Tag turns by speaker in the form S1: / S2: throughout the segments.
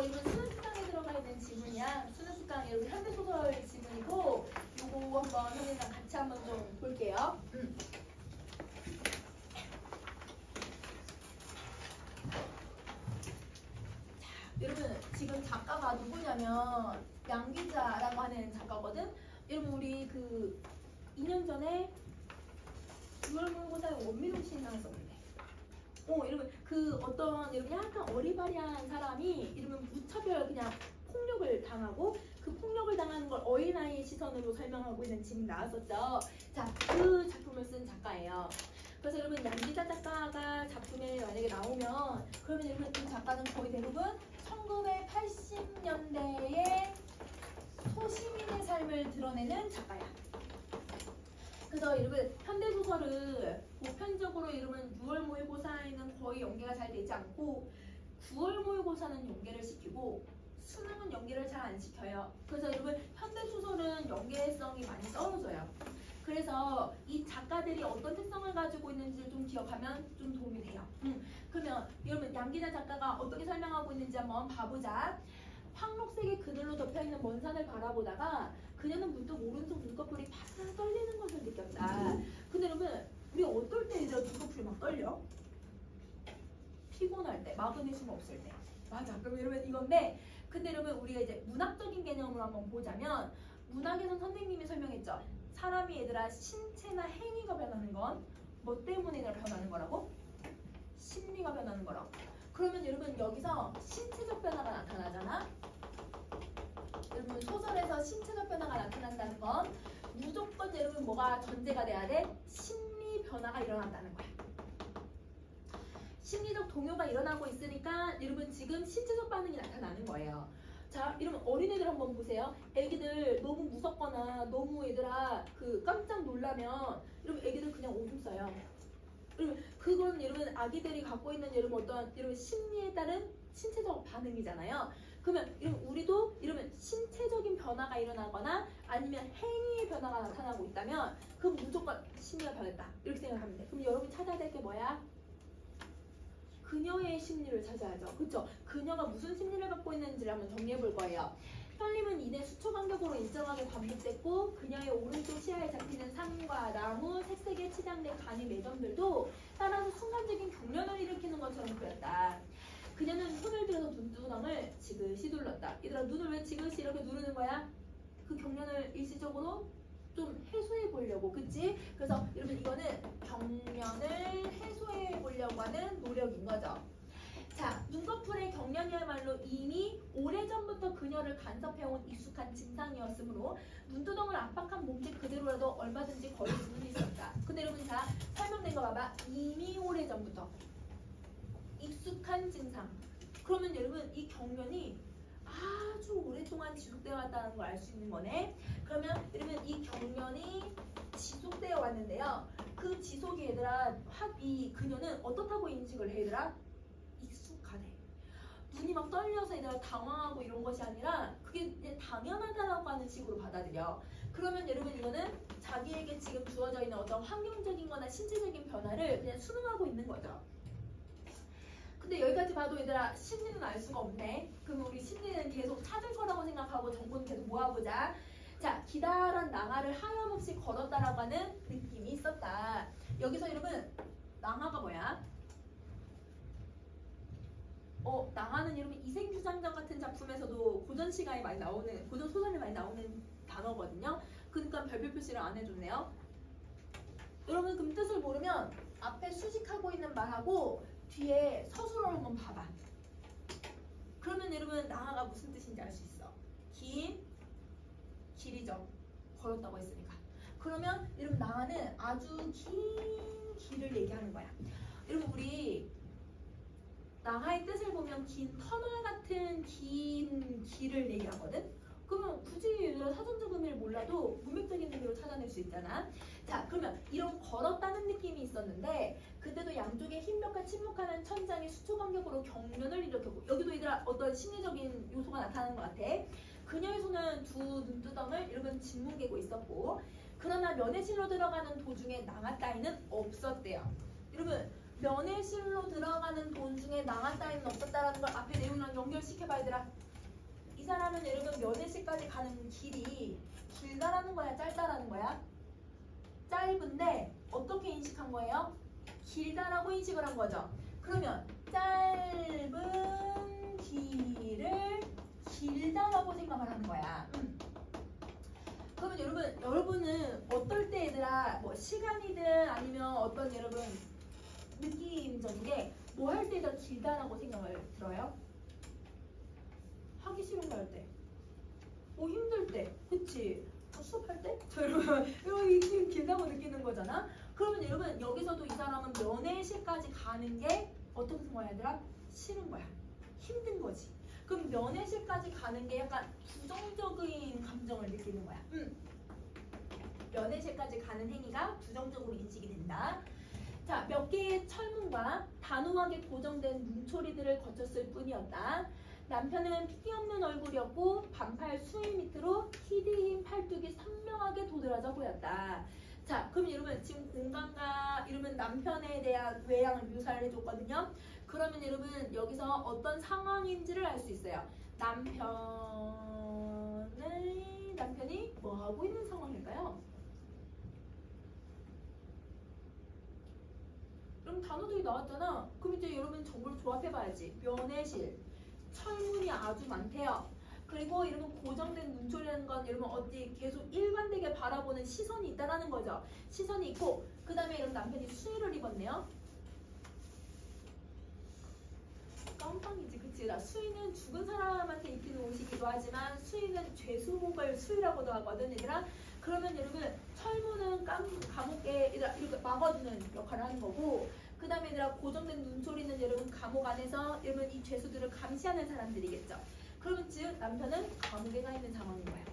S1: 이건 수능 특강에 들어가 있는 지문이야. 수능 특강 여러분 현대소설 지문이고 요거 한번 선생님이랑 같이 한번 좀 볼게요. 여러분 지금 작가가 누구냐면 양기자라고 하는 작가거든. 여러분 우리 그 2년 전에 6월 모의고사에 원민호 씨 나왔었는데 여러분 그 어떤 여러분 약간 어리바리한 사람이 이러면 무차별 그냥 폭력을 당하고 그 폭력을 당하는 걸 어린아이의 시선으로 설명하고 있는 지금 나왔었죠. 자, 그 작품을 쓴 작가예요. 그래서 여러분 양기자 작가가 작품에 만약에 나오면 그러면 여러분 이 작가는 거의 대부분 1980년대의 소시민의 삶을 드러내는 작가야. 그래서 여러분 현대소설을 보편적으로 여러분 6월 모의고사에는 거의 연계가 잘 되지 않고 9월 모의고사는 연계를 시키고 수능은 연계를 잘 안 시켜요. 그래서 여러분 현대소설은 연계성이 많이 떨어져요. 그래서 이 작가들이 어떤 특성을 가지고 있는지를 좀 기억하면 좀 도움이 돼요. 그러면 여러분 양기자 작가가 어떻게 설명하고 있는지 한번 봐보자. 황록색의 그늘로 덮여있는 먼 산을 바라보다가 그녀는 문득 오른쪽 눈꺼풀이 바짝 떨리는 것을 느꼈다. 근데 여러분 우리 어떨 때 이제 눈꺼풀이 막 떨려? 피곤할 때, 마그네슘 없을 때. 맞아. 그럼 여러분 이건데 근데 여러분 우리가 이제 문학적인 개념으로 한번 보자면 문학에서 선생님이 설명했죠. 사람이 얘들아 신체나 행위가 변하는 건 뭐 때문에 얘들아 변하는 거라고? 심리가 변하는 거라고. 그러면 여러분 여기서 신체적 변화가 나타나잖아. 여러분 소설에서 신체적 변화가 나타난다는 건 무조건 여러분 뭐가 전제가 돼야 돼? 심리 변화가 일어난다는 거야. 심리적 동요가 일어나고 있으니까 여러분 지금 신체적 반응이 나타나는 거예요. 자, 여러분 어린애들 한번 보세요. 애기들 너무 무섭거나 너무 얘들아 그 깜짝 놀라면 여러분 애기들 그냥 오줌 싸요. 여러분 그건 여러분 아기들이 갖고 있는 여러분 어떤 여러분 심리에 따른 신체적 반응이잖아요. 그러면 여러분 우리도 이러면 신체적인 변화가 일어나거나 아니면 행위의 변화가 나타나고 있다면 그럼 무조건 심리가 변했다 이렇게 생각하면 돼. 그럼 여러분이 찾아야 될 게 뭐야? 그녀의 심리를 찾아야죠. 그쵸? 그녀가 무슨 심리를 갖고 있는지를 한번 정리해 볼 거예요. 떨림은 이내 수초 간격으로 일정하게 반복됐고 그녀의 오른쪽 시야에 잡히는 산과 나무, 색색에 치장된 간의 매점들도 따라서 순간적인 경련을 일으키는 것처럼 보였다. 그녀는 손을 들어서 눈두덩을 지그시 눌렀다. 얘들아 눈을 왜 지그시 이렇게 누르는 거야? 그 경련을 일시적으로 좀 해소해 보려고, 그치? 그래서 여러분 이거는 경련을 해소해 보려고 하는 노력인 거죠. 자, 눈꺼풀의 경련이야말로 이미 오래전부터 그녀를 간섭해온 익숙한 증상이었으므로 눈두덩을 압박한 몸짓 그대로라도 얼마든지 걸을 수는 있었다. 근데 여러분 자, 설명된 거 봐봐. 이미 오래전부터 익숙한 증상. 그러면 여러분 이 경련이 아주 오랫동안 지속되어 왔다는 걸 알 수 있는 거네. 그러면 여러분 이 경련이 지속되어 왔는데요. 그 지속이 얘들아 이 그녀는 어떻다고 인식을 해 얘들아? 익숙하대. 눈이 막 떨려서 얘들아 당황하고 이런 것이 아니라 그게 그냥 당연하다라고 하는 식으로 받아들여. 그러면 여러분 이거는 자기에게 지금 주어져 있는 어떤 환경적인 거나 신체적인 변화를 그냥 수능하고 있는 거죠. 근데 여기까지 봐도 얘들아 심리는 알 수가 없네. 그럼 우리 심리는 계속 찾을 거라고 생각하고 정보는 계속 모아보자. 자, 기다란 낭아를 하염없이 걸었다라고 하는 느낌이 있었다. 여기서 여러분 낭아가 뭐야? 낭아는 여러분 이생주장전 같은 작품에서도 고전 시가에 많이 나오는, 고전 소설에 많이 나오는 단어거든요. 그러니까 별표 표시를 안 해줬네요. 여러분 그럼 뜻을 모르면 앞에 수식하고 있는 말하고 뒤에 서술어를 한번 봐봐. 그러면 여러분 낭아가 무슨 뜻인지 알 수 있어. 긴 길이죠. 걸었다고 했으니까. 그러면 여러분 낭아는 아주 긴 길을 얘기하는 거야. 여러분 우리 낭아의 뜻을 보면 긴 터널 같은 긴 길을 얘기하거든. 그러면 굳이 사전적 의미를 몰라도 문맥적인 의미로 찾아낼 수 있잖아. 자, 그러면 이런 걸었다는 느낌이 있었는데 그때도 양쪽에 흰 벽과 침묵하는 천장이 수초 간격으로 경련을 일으켰고, 여기도 얘들아 어떤 심리적인 요소가 나타나는 것 같아. 그녀의 손은 두 눈두덩을 이러면 짓뭉개고 있었고, 그러나 면회실로 들어가는 도중에 낭아 따위는 없었대요. 여러분 면회실로 들어가는 돈 중에 나갔다는 없었다라는 걸 앞에 내용이랑 연결시켜봐야 되라. 이 사람은 여러분 면회실까지 가는 길이 길다라는 거야, 짧다라는 거야? 짧은데 어떻게 인식한 거예요? 길다라고 인식을 한 거죠. 그러면 짧은 길을 길다라고 생각을 하는 거야. 그러면 여러분은 어떨 때 얘들아 뭐 시간이든 아니면 어떤 여러분 느낌적인 게 뭐 할 때 더 길다라고 생각을 들어요? 하기 싫은 거 할 때, 뭐 힘들 때, 그치? 수업할 때? 저 여러분 이게 길다고 느끼는 거잖아. 그러면 여러분 여기서도 이 사람은 면회실까지 가는 게 어떻게 생각해야 되더라? 싫은 거야. 힘든 거지. 그럼 면회실까지 가는 게 약간 부정적인 감정을 느끼는 거야. 면회실까지 가는 행위가 부정적으로 인식이 된다. 자, 몇 개의 철문과 단호하게 고정된 문초리들을 거쳤을 뿐이었다. 남편은 핏기 없는 얼굴이었고 반팔 수의 밑으로 히드인 팔뚝이 선명하게 도드라져 보였다. 자, 그럼 여러분 지금 공간과 이러면 남편에 대한 외양을 묘사를 해줬거든요. 그러면 여러분 여기서 어떤 상황인지를 알 수 있어요. 남편이 뭐 하고 있는 상황일까요? 그럼 단어들이 나왔잖아. 그럼 이제 여러분 정보를 조합해봐야지. 면회실, 철문이 아주 많대요. 그리고 여러분 고정된 눈초리라는 건 여러분 어디 계속 일관되게 바라보는 시선이 있다라는 거죠. 시선이 있고 그 다음에 여러분 남편이 수의를 입었네요. 깜빵이지, 그치? 수의는 죽은 사람한테 입히는 옷이기도 하지만 수의는 죄수복을 수의라고도 하거든, 얘들아. 그러면 여러분 철문은 감옥에 이렇게 막아두는 역할을 하는 거고, 그 다음에 얘들아 고정된 눈초리는 여러분 감옥 안에서 여러분 이 죄수들을 감시하는 사람들이겠죠. 그러면 즉 남편은 감옥에 가 있는 상황인 거야.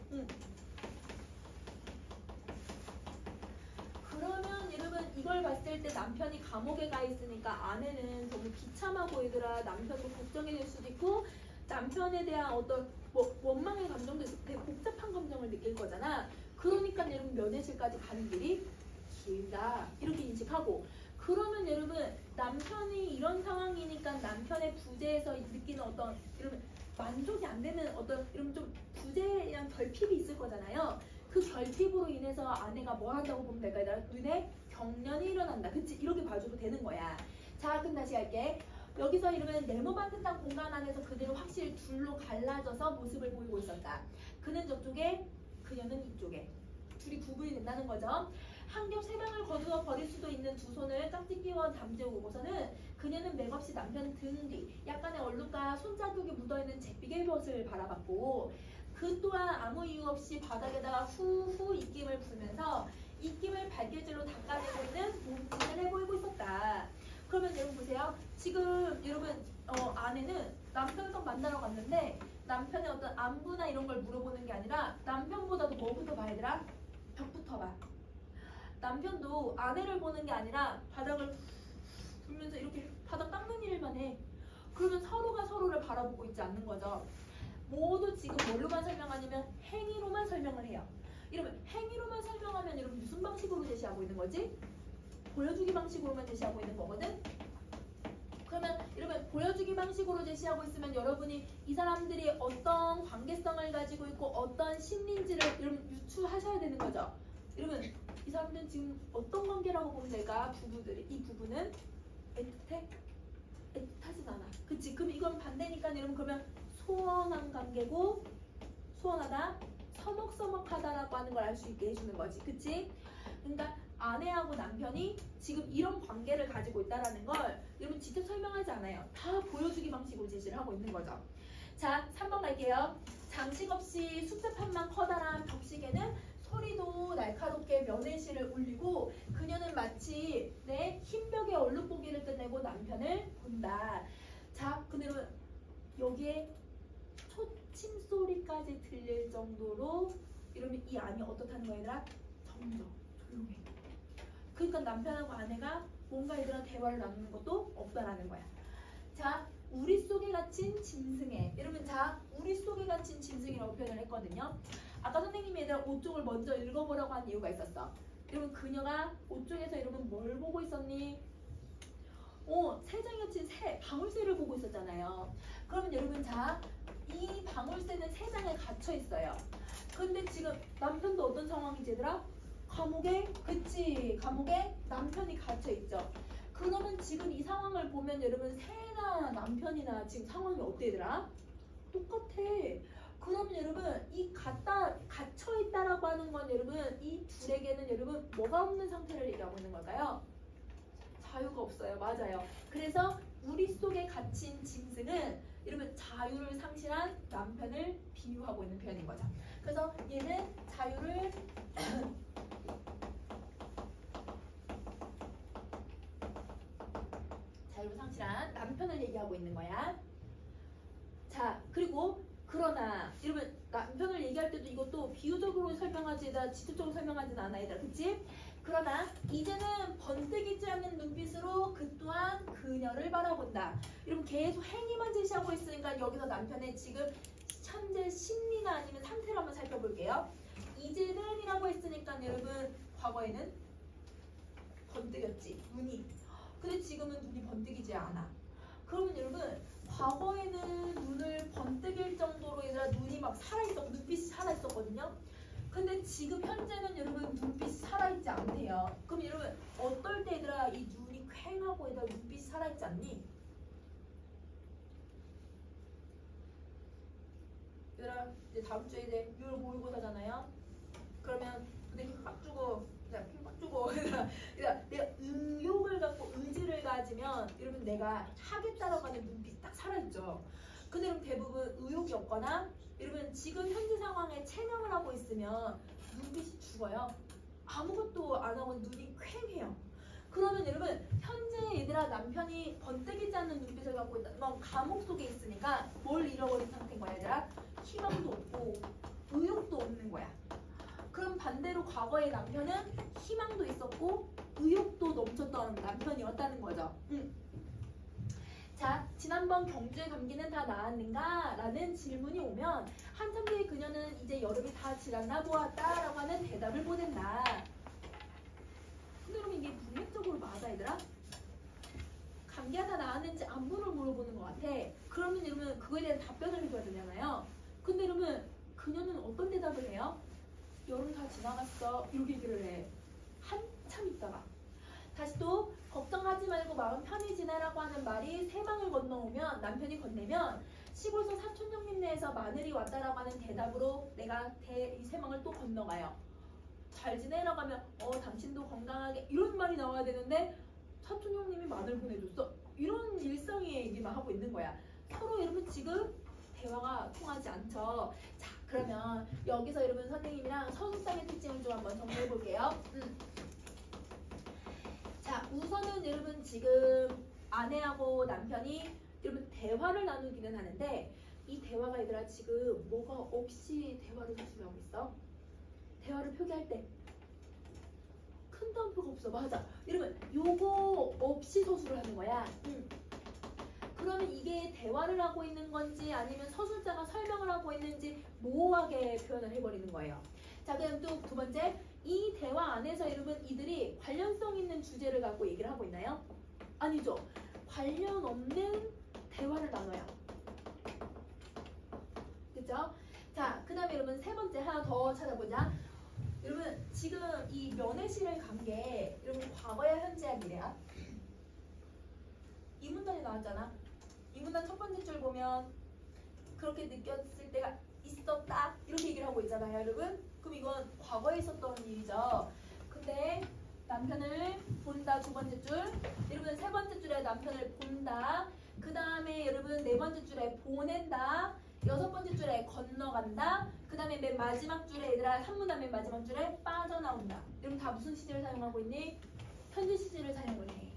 S1: 그러면 여러분 이걸 봤을 때 남편이 감옥에 가 있으니까 아내는 너무 비참하고 얘들아 남편도 걱정이 될 수도 있고 남편에 대한 어떤 뭐 원망의 감정도 있고 되게 복잡한 감정을 느낄 거잖아. 그러니까 여러분 면회실까지 가는 길이 길다 이렇게 인식하고, 그러면 여러분 남편이 이런 상황이니까 남편의 부재에서 느끼는 어떤 여러분 만족이 안 되는 어떤 이런 좀 부재에 대한 결핍이 있을 거잖아요. 그 결핍으로 인해서 아내가 뭘 한다고 보면 될까? 눈에 경련이 일어난다. 그치? 이렇게 봐줘도 되는 거야. 자, 그럼 다시 할게. 여기서 이러면 네모반 듯한 공간 안에서 그대로 확실히 둘로 갈라져서 모습을 보이고 있었다. 그는 저쪽에, 그녀는 이쪽에. 둘이 구분이 된다는 거죠. 한 겹 세 방을 거두어 버릴 수도 있는 두 손을 깍지 끼워 잠재우고서는 그녀는 맥없이 남편 등 뒤 약간의 얼룩과 손자국이 묻어있는 잿빛의 벗을 바라봤고, 그 또한 아무 이유 없이 바닥에다가 후후 입김을 불면서 입김을 발길질로 닦아내고 있는 몸짓을 해보이고 있었다. 그러면 여러분 보세요. 지금 여러분 아내는 남편을 딱 만나러 갔는데 남편의 어떤 안부나 이런 걸 물어보는 게 아니라 남편보다도 뭐부터 봐야 되라? 벽부터 봐. 남편도 아내를 보는 게 아니라 바닥을 불면서 이렇게 바닥 닦는 일만 해. 그러면 서로가 서로를 바라보고 있지 않는 거죠. 모두 지금 뭘로만 설명하냐면 행위로만 설명을 해요. 이러면 행위로만 설명하면 여러분 무슨 방식으로 제시하고 있는 거지? 보여주기 방식으로만 제시하고 있는 거거든? 그러면 여러분 보여주기 방식으로 제시하고 있으면 여러분이 이 사람들이 어떤 관계성을 가지고 있고 어떤 심리인지를 여러분 유추하셔야 되는 거죠. 여러분 이 사람들은 지금 어떤 관계라고 보면 될까? 부부들이. 이 부부는 애틋해? 애틋하진 않아. 그치? 그럼 이건 반대니까 여러분 그러면 소원한 관계고, 소원하다, 서먹서먹하다라고 하는 걸 알 수 있게 해주는 거지. 그치? 그러니까 아내하고 남편이 지금 이런 관계를 가지고 있다는 걸 여러분 직접 설명하지 않아요. 다 보여주기 방식으로 제시를 하고 있는 거죠. 자, 3번 갈게요. 장식 없이 숫자판만 커다란 벽시계는 소리도 날카롭게 면회실을 울리고 그녀는 마치 흰 벽에 얼룩보기를 끝내고 남편을 본다. 자, 근데 여러분 여기에 초침 소리까지 들릴 정도로 이러면 이 안이 어떻다는 거야 얘들아? 점점 조용해. 그러니까 남편하고 아내가 뭔가 얘들아 대화를 나누는 것도 없다라는 거야. 자, 우리 속에 갇힌 짐승에, 여러분 자 우리 속에 갇힌 짐승이라고 표현을 했거든요. 아까 선생님이 얘들아 5쪽을 먼저 읽어보라고 한 이유가 있었어. 여러분 그녀가 5쪽에서 여러분 뭘 보고 있었니? 세 장이 친 방울새를 보고 있었잖아요. 그러면 여러분 자, 이 방울새는 세 장에 갇혀 있어요. 근데 지금 남편도 어떤 상황이지 얘들아? 감옥에, 그치, 감옥에 남편이 갇혀 있죠. 그러면 지금 이 상황을 보면 여러분 새나 남편이나 지금 상황이 어때 얘들아? 똑같아. 그러면 여러분 이 갇혀 있다라고 하는 건 여러분 이 둘에게는 여러분 뭐가 없는 상태를 얘기하고 있는 걸까요? 자유가 없어요. 맞아요. 그래서 우리 속에 갇힌 짐승은 여러분 자유를 상실한 남편을 비유하고 있는 표현인 거죠. 그래서 얘는 자유를 상실한 남편을 얘기하고 있는 거야. 자, 그리고 그러나 여러분 남편을 얘기할 때도 이것도 비유적으로 설명하지 직접적으로 설명하지는 않아 얘들아. 그치? 그러나 이제는 번뜩이지 않는 눈빛으로 그 또한 그녀를 바라본다. 여러분 계속 행위만 제시하고 있으니까 여기서 남편의 지금 현재 심리나 아니면 상태를 한번 살펴볼게요. 이제는 이라고 했으니까 여러분 과거에는 번뜩였지 눈이. 근데 지금은 눈이 번뜩이지 않아. 그러면 여러분 과거에는 눈을 번뜩일 정도로 얘들아 눈이 막 살아있었고 눈빛이 살아있었거든요. 근데 지금 현재는 여러분 눈빛이 살아있지 않대요. 그럼 여러분 어떨 때 얘들아 이 눈이 퀭하고 얘들아 눈빛이 살아있지 않니? 얘들아 이제 다음 주에 이제 유월 모의고사잖아요. 그러면 근데 힘 주고 얘들아 내가 의욕을 갖고 의지를 가지면 여러분 내가 하겠다라고 하는 눈빛이 딱 살아있죠. 근데 여러분 대부분 의욕이 없거나 여러분 지금 현재 상황에 체념을 하고 있으면 눈빛이 죽어요. 아무것도 안 하고 눈이 퀭해요. 그러면 여러분 현재 얘들아 남편이 번뜩이지 않는 눈빛을 갖고 있다. 막 감옥 속에 있으니까 뭘 잃어버린 상태인 거야 얘들아? 희망도 없고 의욕도 없는 거야. 그럼 반대로 과거의 남편은 희망도 있었고 의욕도 넘쳤던 남편이었다는 거죠. 자, 지난번 경주의 감기는 다 나았는가? 라는 질문이 오면 한참 뒤에 그녀는 이제 여름이 다 지났나 보았다 라고 하는 대답을 보낸다. 근데 그럼 이게 문맥적으로 맞아 얘들아? 감기가 다 나았는지 안부를 물어보는 것 같아. 그러면 여러분 그거에 대한 답변을 해줘야 되잖아요. 근데 여러분 그녀는 어떤 대답을 해요? 여름 다 지나갔어 이렇게 얘기를 해. 한참 있다가 다시 또 걱정하지 말고 마음 편히 지내라고 하는 말이 세 방을 건너오면 남편이 건네면 시골서 사촌형님 네에서 마늘이 왔다라고 하는 대답으로 내가 이 세 방을 또 건너가요. 잘 지내라고 하면 당신도 건강하게 이런 말이 나와야 되는데 사촌형님이 마늘 보내줬어. 이런 일상의 얘기만 하고 있는 거야. 서로 여러분 지금 대화가 통하지 않죠. 자, 그러면 여기서 여러분 선생님이랑 서술상의 특징을 좀 한번 정리해 볼게요. 자, 우선은 여러분 지금 아내하고 남편이 여러분 대화를 나누기는 하는데 이 대화가 얘들아 지금 뭐가 없이 대화를 서술하고 있어? 대화를 표기할 때 큰 덤프가 없어. 맞아. 여러분 요거 없이 서술을 하는 거야. 그러면 이게 대화를 하고 있는 건지 아니면 서술자가 설명을 하고 있는지 모호하게 표현을 해버리는 거예요. 자, 그럼 또 두 번째, 이 대화 안에서 여러분 이들이 관련성 있는 주제를 갖고 얘기를 하고 있나요? 아니죠. 관련 없는 대화를 나눠요. 그죠? 자, 그 다음에 여러분 세 번째 하나 더 찾아보자. 여러분 지금 이 면회실을 간 게 여러분 과거야 현재야 미래야? 이 문단이 나왔잖아. 이 문단 첫 번째 줄 보면 그렇게 느꼈을 때가 있었다 이렇게 얘기를 하고 있잖아요 여러분. 그럼 이건 과거에 있었던 일이죠. 근데 남편을 본다 두 번째 줄, 여러분 세 번째 줄에 남편을 본다, 그 다음에 여러분 네 번째 줄에 보낸다, 여섯 번째 줄에 건너간다, 그 다음에 맨 마지막 줄에 얘들아 한 문단 맨 마지막 줄에 빠져나온다. 여러분 다 무슨 시제를 사용하고 있니? 현재 시제를 사용을 해.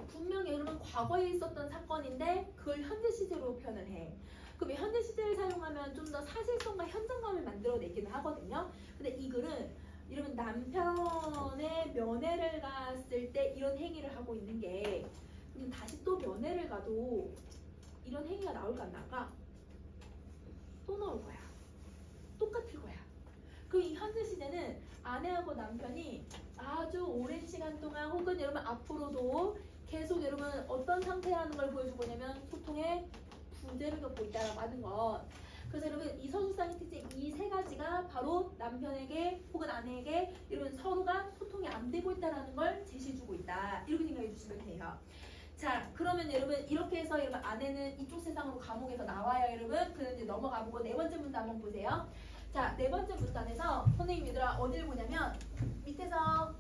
S1: 분명히 여러분 과거에 있었던 사건인데 그걸 현재 시제로 표현을 해. 그럼 현재 시제를 사용하면 좀 더 사실성과 현장감을 만들어내기는 하거든요. 근데 이 글은 여러분 남편의 면회를 갔을 때 이런 행위를 하고 있는 게 다시 또 면회를 가도 이런 행위가 나올까 안 나올까? 또 나올 거야. 똑같을 거야. 그럼 이 현재 시제는 아내하고 남편이 아주 오랜 시간 동안 혹은 여러분 앞으로도 계속 여러분 어떤 상태라는 걸 보여주고 있냐면 소통에 문제를 겪고 있다라고 하는 것. 그래서 여러분 이 서술상의 특징 이 세 가지가 바로 남편에게 혹은 아내에게 여러분 서로가 소통이 안 되고 있다라는 걸 제시해주고 있다. 이렇게 생각해 주시면 돼요. 자, 그러면 여러분 이렇게 해서 여러분 아내는 이쪽 세상으로 감옥에서 나와요, 여러분. 그럼 이제 넘어가 보고 네 번째 문단 한번 보세요. 자, 네 번째 문단에서 선생님 얘들아 어디를 보냐면 밑에서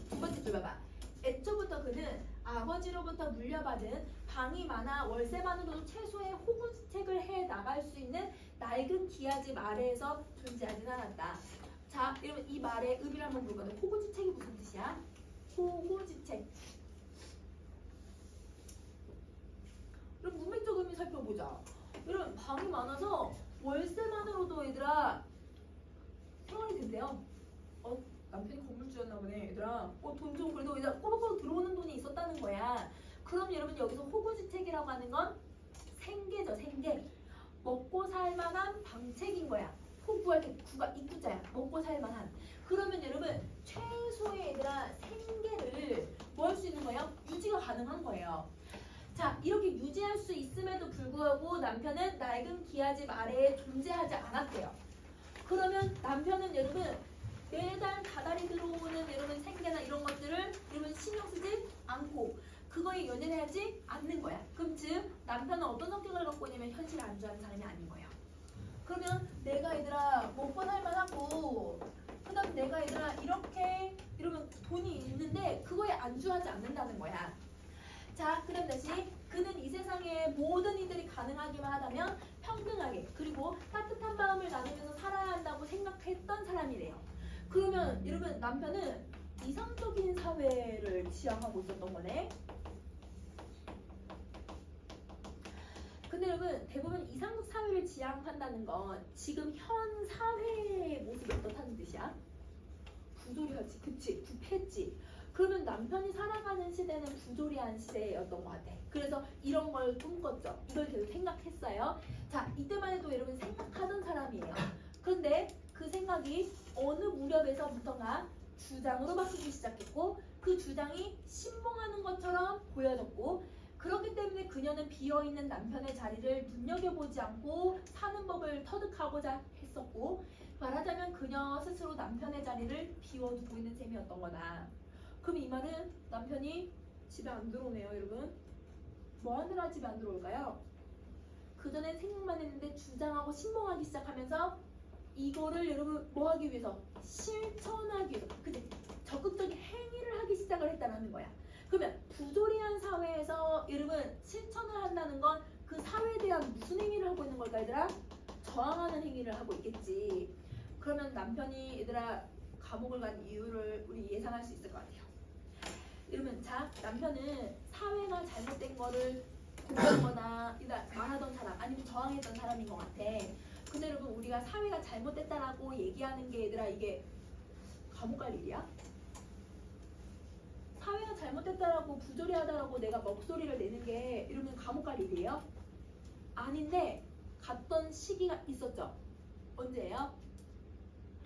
S1: 두 번째 줄 봐봐. 애초부터 그는 아버지로부터 물려받은 방이 많아 월세만으로도 최소의 호구주택을 해 나갈 수 있는 낡은 기아집 아래에서 존재하진 않았다. 자, 여러분 이 말의 의미를 한번 보거든. 호구주택이 무슨 뜻이야? 호구주택. 여러분 문맥적 의미 살펴보자. 여러분 방이 많아서 월세만으로도 얘들아 생활이 된대요. 남편이 건물주였나 보네 얘들아. 돈 좀 그래도 얘들아 꼬박꼬박 들어오는 돈이 있었다는 거야. 그럼 여러분 여기서 호구주택이라고 하는 건 생계죠. 생계. 먹고 살만한 방책인 거야. 호구할 때 구가 입구자야. 먹고 살만한. 그러면 여러분 최소의 얘들아 생계를 뭐 할 수 있는 거예요? 유지가 가능한 거예요. 자, 이렇게 유지할 수 있음에도 불구하고 남편은 낡은 기아집 아래에 존재하지 않았대요. 그러면 남편은 여러분 매달 다달이 들어오는 여러분 생계나 이런 것들을 여러분 신경 쓰지 않고 그거에 연연하지 않는 거야. 그럼 즉 남편은 어떤 성격을 갖고 있냐면 현실을 안주하는 사람이 아닌 거예요. 그러면 내가 얘들아 먹고 살만하고 그 다음 내가 얘들아 이렇게 이러면 돈이 있는데 그거에 안주하지 않는다는 거야. 자, 그럼 다시 그는 이 세상의 모든 이들이 가능하기만 하다면 평등하게 그리고 따뜻한 마음을 나누면서 살아야 한다고 생각했던 사람이래요. 그러면 여러분 남편은 이상적인 사회를 지향하고 있었던 거네. 근데 여러분 대부분 이상적 사회를 지향한다는 건 지금 현 사회의 모습이 어떻다는 뜻이야? 부조리하지, 그치? 부패지. 그러면 남편이 살아가는 시대는 부조리한 시대였던 것 같아. 그래서 이런 걸 꿈꿨죠. 이걸 계속 생각했어요. 자, 이때만 해도 여러분 생각하던 사람이에요. 그런데 그 생각이 어느 무렵에서부터가 주장으로 바뀌기 시작했고 그 주장이 신봉하는 것처럼 보여졌고 그렇기 때문에 그녀는 비어있는 남편의 자리를 눈여겨보지 않고 사는 법을 터득하고자 했었고 말하자면 그녀 스스로 남편의 자리를 비워두고 있는 셈이었던 거다. 그럼 이 말은 남편이 집에 안 들어오네요, 여러분. 뭐 하느라 집에 안 들어올까요? 그전엔 생각만 했는데 주장하고 신봉하기 시작하면서 이거를 여러분 뭐 하기 위해서? 실천하기 위해서. 그치? 적극적인 행위를 하기 시작을 했다는 거야. 그러면 부조리한 사회에서 여러분 실천을 한다는 건 그 사회에 대한 무슨 행위를 하고 있는 걸까 얘들아? 저항하는 행위를 하고 있겠지. 그러면 남편이 얘들아 감옥을 간 이유를 우리 예상할 수 있을 것 같아요. 여러분 자 남편은 사회가 잘못된 거를 공부하거나 말하던 사람 아니면 저항했던 사람인 것 같아. 근데 여러분 우리가 사회가 잘못됐다라고 얘기하는 게 얘들아 이게 감옥 갈 일이야? 사회가 잘못됐다라고 부조리하다라고 내가 먹소리를 내는 게 여러분 감옥 갈 일이에요? 아닌데 갔던 시기가 있었죠. 언제예요?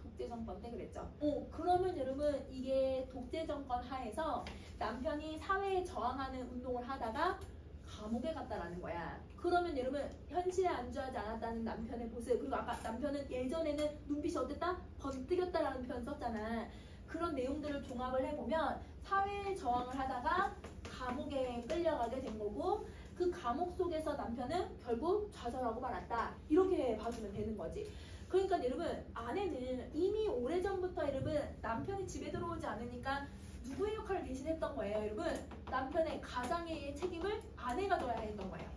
S1: 독재정권 때 그랬죠. 그러면 여러분 이게 독재정권 하에서 남편이 사회에 저항하는 운동을 하다가 감옥에 갔다라는 거야. 그러면 여러분 현실에 안주하지 않았다는 남편의 모습 그리고 아까 남편은 예전에는 눈빛이 어땠다? 번뜩였다라는 표현 썼잖아. 그런 내용들을 종합을 해보면 사회에 저항을 하다가 감옥에 끌려가게 된 거고 그 감옥 속에서 남편은 결국 좌절하고 말았다. 이렇게 봐주면 되는 거지. 그러니까 여러분 아내는 이미 오래전부터 여러분 남편이 집에 들어오지 않으니까 누구의 역할을 대신했던 거예요. 여러분 남편의 가장의 책임을 아내가 져야 했던 거예요.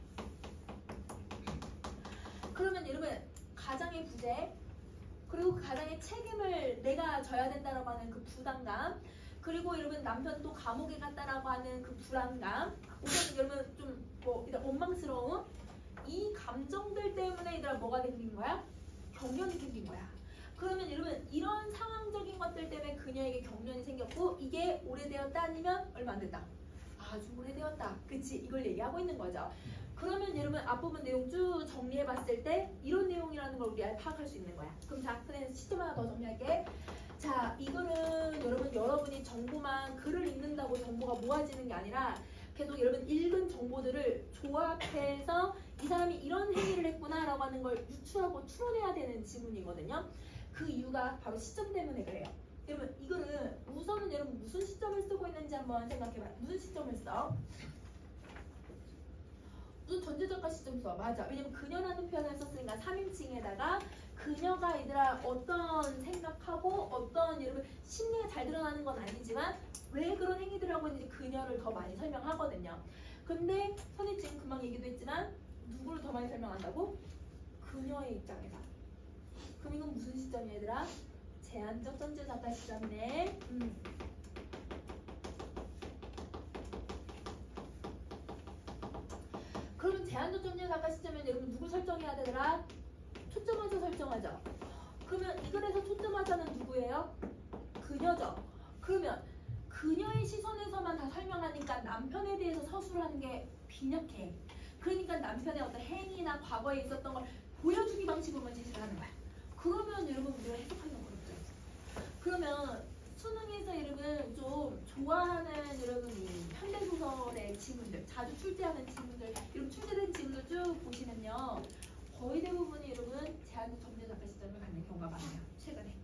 S1: 그러면 여러분 가장의 부재 그리고 그 가장의 책임을 내가 져야 된다라고 하는 그 부담감 그리고 여러분 남편도 감옥에 갔다라고 하는 그 불안감 우선 여러분 좀 뭐 원망스러운 이 감정들 때문에 얘들아 뭐가 생긴 거야? 경련이 생긴 거야. 그러면 여러분 이런 상황적인 것들 때문에 그녀에게 경련이 생겼고 이게 오래되었다 아니면 얼마 안 됐다. 아주 오래되었다. 그치? 이걸 얘기하고 있는 거죠. 그러면 여러분 앞부분 내용 쭉 정리해봤을 때 이런 내용이라는 걸 우리가 파악할 수 있는 거야. 그럼 자, 그냥 시점 하나 더 정리할게. 자, 이거는 여러분이 정보만 글을 읽는다고 정보가 모아지는 게 아니라 계속 여러분 읽은 정보들을 조합해서 이 사람이 이런 행위를 했구나 라고 하는 걸 유추하고 추론해야 되는 지문이거든요. 그 이유가 바로 시점 때문에 그래요. 여러분 이거는 우선은 여러분 무슨 시점을 쓰고 있는지 한번 생각해봐요. 무슨 시점을 써? 무슨 전제적과 시점 써? 맞아. 왜냐면 그녀라는 표현을 썼으니까 3인칭에다가 그녀가 얘들아 어떤 생각하고 어떤 여러분 심리가 잘 드러나는 건 아니지만 왜 그런 행위들을 하고 있는지 그녀를 더 많이 설명하거든요. 근데 선생님 지금 금방 얘기도 했지만 누구를 더 많이 설명한다고? 그녀의 입장에서. 그럼 이건 무슨 시점이야 얘들아? 제한적 전제작가 시점이네. 그러면 제한적 전제작가 시점은 여러분 누구 설정해야 되더라? 초점화자 설정하죠. 그러면 이 글에서 초점화자는 누구예요? 그녀죠. 그러면 그녀의 시선에서만 다 설명하니까 남편에 대해서 서술을 하는 게 빈약해. 그러니까 남편의 어떤 행위나 과거에 있었던 걸 보여주기 방식으로만 제시를 하는 거야. 그러면 여러분 우리가 해석하기 어렵죠. 그러면 수능에서 여러분 좀 좋아하는 여러분 이 현대소설의 지문들, 자주 출제하는 지문들, 이런 출제된 지문들 쭉 보시면요. 거의 대부분이 여러분 제한적 전제작가 시점을 갖는 경우가 많아요. 최근에.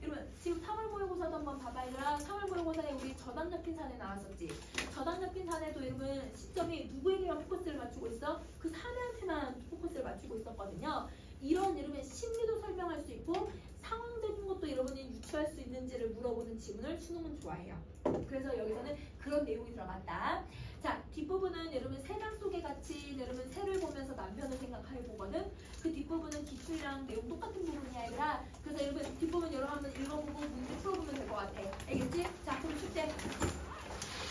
S1: 여러분 지금 3월 모의고사도 한번 봐봐요. 3월 모의고사에 우리 저당 잡힌 사례 나왔었지. 저당 잡힌 사례도 여러분 시점이 누구에게만 포커스를 맞추고 있어? 그 사례한테만 포커스를 맞추고 있었거든요. 이런 여러분의 심리도 설명할 수 있고 상황적인 것도 여러분이 유추할 수 있는지를 물어보는 지문을 수능은 좋아해요. 그래서 여기서는 그런 내용이 들어갔다. 자, 뒷부분은 여러분 세장 속에 갇힌 여러분 새를 보면서 남편을 생각해 보거든. 그 뒷부분은 기출이랑 내용 똑같은 부분이 아니라 그래서 여러분 뒷부분 여러분 한번 읽어보고 문제 풀어보면 될 것 같아. 알겠지? 자, 그럼 숙제.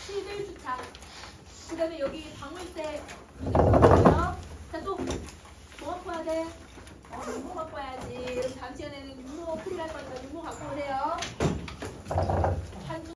S1: 실들 주차. 그 다음에 여기 방울새 문제 풀어보고요. 자, 또 뭐 갖고 와야 돼? 윤모 갖고 와야지. 다음 시간에는 윤모 풀이할 거니까 윤모 갖고 오세요.